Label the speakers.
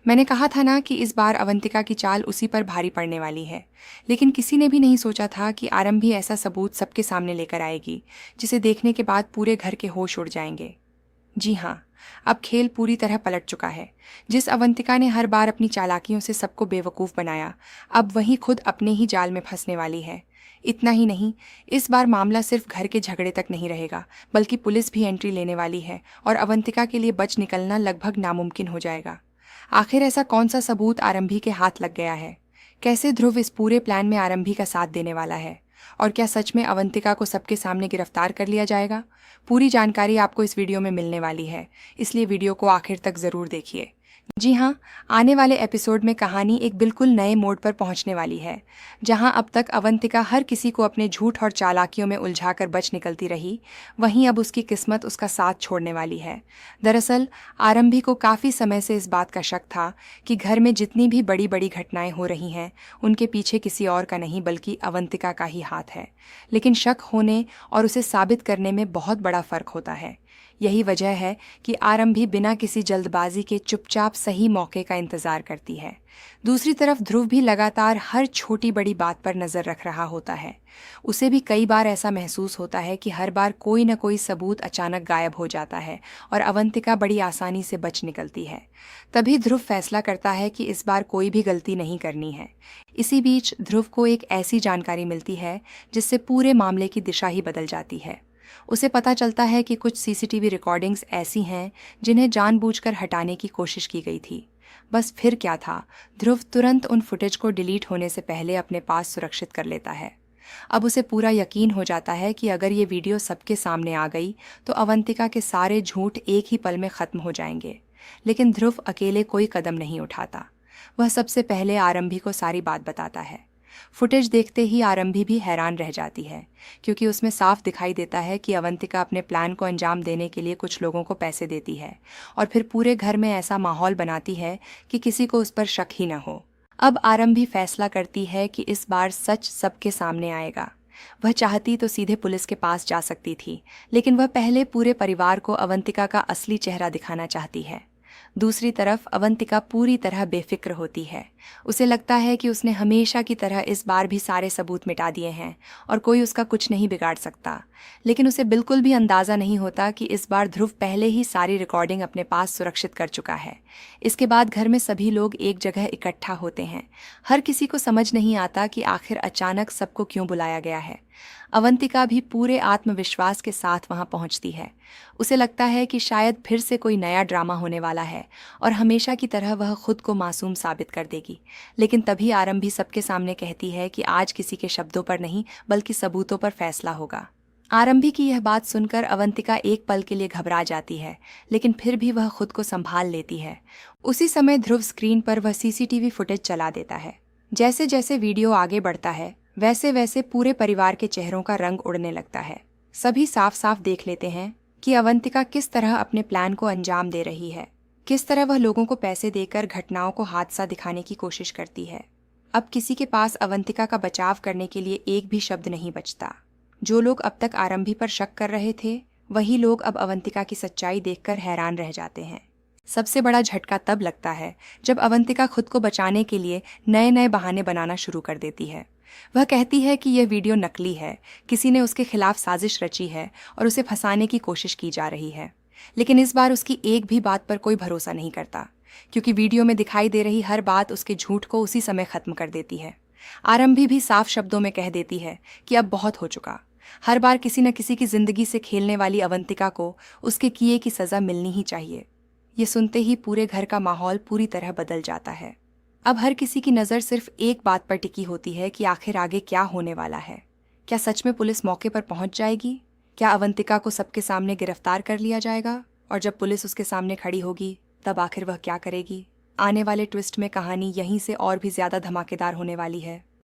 Speaker 1: मैंने कहा था ना कि इस बार अवंतिका की चाल उसी पर भारी पड़ने वाली है, लेकिन किसी ने भी नहीं सोचा था कि आरंभी ऐसा सबूत सबके सामने लेकर आएगी जिसे देखने के बाद पूरे घर के होश उड़ जाएंगे। जी हाँ, अब खेल पूरी तरह पलट चुका है। जिस अवंतिका ने हर बार अपनी चालाकियों से सबको बेवकूफ़ बनाया, अब वही खुद अपने ही जाल में फंसने वाली है। इतना ही नहीं, इस बार मामला सिर्फ घर के झगड़े तक नहीं रहेगा, बल्कि पुलिस भी एंट्री लेने वाली है और अवंतिका के लिए बच निकलना लगभग नामुमकिन हो जाएगा। आखिर ऐसा कौन सा सबूत आरंभी के हाथ लग गया है? कैसे ध्रुव इस पूरे प्लान में आरंभी का साथ देने वाला है? और क्या सच में अवंतिका को सबके सामने गिरफ्तार कर लिया जाएगा? पूरी जानकारी आपको इस वीडियो में मिलने वाली है, इसलिए वीडियो को आखिर तक ज़रूर देखिए। जी हाँ, आने वाले एपिसोड में कहानी एक बिल्कुल नए मोड़ पर पहुंचने वाली है। जहां अब तक अवंतिका हर किसी को अपने झूठ और चालाकियों में उलझाकर बच निकलती रही, वहीं अब उसकी किस्मत उसका साथ छोड़ने वाली है। दरअसल आरंभी को काफ़ी समय से इस बात का शक था कि घर में जितनी भी बड़ी बड़ी घटनाएं हो रही हैं, उनके पीछे किसी और का नहीं बल्कि अवंतिका का ही हाथ है। लेकिन शक होने और उसे साबित करने में बहुत बड़ा फर्क होता है। यही वजह है कि आरंभी बिना किसी जल्दबाजी के चुपचाप सही मौके का इंतजार करती है। दूसरी तरफ ध्रुव भी लगातार हर छोटी बड़ी बात पर नजर रख रहा होता है। उसे भी कई बार ऐसा महसूस होता है कि हर बार कोई न कोई सबूत अचानक गायब हो जाता है और अवंतिका बड़ी आसानी से बच निकलती है। तभी ध्रुव फैसला करता है कि इस बार कोई भी गलती नहीं करनी है। इसी बीच ध्रुव को एक ऐसी जानकारी मिलती है जिससे पूरे मामले की दिशा ही बदल जाती है। उसे पता चलता है कि कुछ सीसीटीवी रिकॉर्डिंग्स ऐसी हैं जिन्हें जानबूझकर हटाने की कोशिश की गई थी। बस फिर क्या था, ध्रुव तुरंत उन फुटेज को डिलीट होने से पहले अपने पास सुरक्षित कर लेता है। अब उसे पूरा यकीन हो जाता है कि अगर ये वीडियो सबके सामने आ गई तो अवंतिका के सारे झूठ एक ही पल में खत्म हो जाएंगे। लेकिन ध्रुव अकेले कोई कदम नहीं उठाता। वह सबसे पहले आरंभी को सारी बात बताता है। फुटेज देखते ही आरंभी भी हैरान रह जाती है, क्योंकि उसमें साफ दिखाई देता है कि अवंतिका अपने प्लान को अंजाम देने के लिए कुछ लोगों को पैसे देती है और फिर पूरे घर में ऐसा माहौल बनाती है कि किसी को उस पर शक ही न हो। अब आरंभी फैसला करती है कि इस बार सच सबके सामने आएगा। वह चाहती तो सीधे पुलिस के पास जा सकती थी, लेकिन वह पहले पूरे परिवार को अवंतिका का असली चेहरा दिखाना चाहती है। दूसरी तरफ अवंतिका पूरी तरह बेफिक्र होती है। उसे लगता है कि उसने हमेशा की तरह इस बार भी सारे सबूत मिटा दिए हैं और कोई उसका कुछ नहीं बिगाड़ सकता। लेकिन उसे बिल्कुल भी अंदाज़ा नहीं होता कि इस बार ध्रुव पहले ही सारी रिकॉर्डिंग अपने पास सुरक्षित कर चुका है। इसके बाद घर में सभी लोग एक जगह इकट्ठा होते हैं। हर किसी को समझ नहीं आता कि आखिर अचानक सबको क्यों बुलाया गया है। अवंतिका भी पूरे आत्मविश्वास के साथ वहां पहुंचती है। उसे लगता है कि शायद फिर से कोई नया ड्रामा होने वाला है और हमेशा की तरह वह खुद को मासूम साबित कर देगी। लेकिन तभी आरंभी सबके सामने कहती है कि आज किसी के शब्दों पर नहीं बल्कि सबूतों पर फैसला होगा। आरंभी की यह बात सुनकर अवंतिका एक पल के लिए घबरा जाती है, लेकिन फिर भी वह खुद को संभाल लेती है। उसी समय ध्रुव स्क्रीन पर वह सीसीटीवी फुटेज चला देता है। जैसे जैसे वीडियो आगे बढ़ता है वैसे वैसे पूरे परिवार के चेहरों का रंग उड़ने लगता है। सभी साफ साफ देख लेते हैं कि अवंतिका किस तरह अपने प्लान को अंजाम दे रही है, किस तरह वह लोगों को पैसे देकर घटनाओं को हादसा दिखाने की कोशिश करती है। अब किसी के पास अवंतिका का बचाव करने के लिए एक भी शब्द नहीं बचता। जो लोग अब तक आरंभी पर शक कर रहे थे, वही लोग अब अवंतिका की सच्चाई देखकर हैरान रह जाते हैं। सबसे बड़ा झटका तब लगता है जब अवंतिका खुद को बचाने के लिए नए नए बहाने बनाना शुरू कर देती है। वह कहती है कि यह वीडियो नकली है, किसी ने उसके खिलाफ साजिश रची है और उसे फंसाने की कोशिश की जा रही है। लेकिन इस बार उसकी एक भी बात पर कोई भरोसा नहीं करता, क्योंकि वीडियो में दिखाई दे रही हर बात उसके झूठ को उसी समय खत्म कर देती है। आरंभी भी साफ शब्दों में कह देती है कि अब बहुत हो चुका। हर बार किसी न किसी की जिंदगी से खेलने वाली अवंतिका को उसके किए की सजा मिलनी ही चाहिए। ये सुनते ही पूरे घर का माहौल पूरी तरह बदल जाता है। अब हर किसी की नज़र सिर्फ एक बात पर टिकी होती है कि आखिर आगे क्या होने वाला है। क्या सच में पुलिस मौके पर पहुंच जाएगी? क्या अवंतिका को सबके सामने गिरफ्तार कर लिया जाएगा? और जब पुलिस उसके सामने खड़ी होगी तब आखिर वह क्या करेगी? आने वाले ट्विस्ट में कहानी यहीं से और भी ज़्यादा धमाकेदार होने वाली है।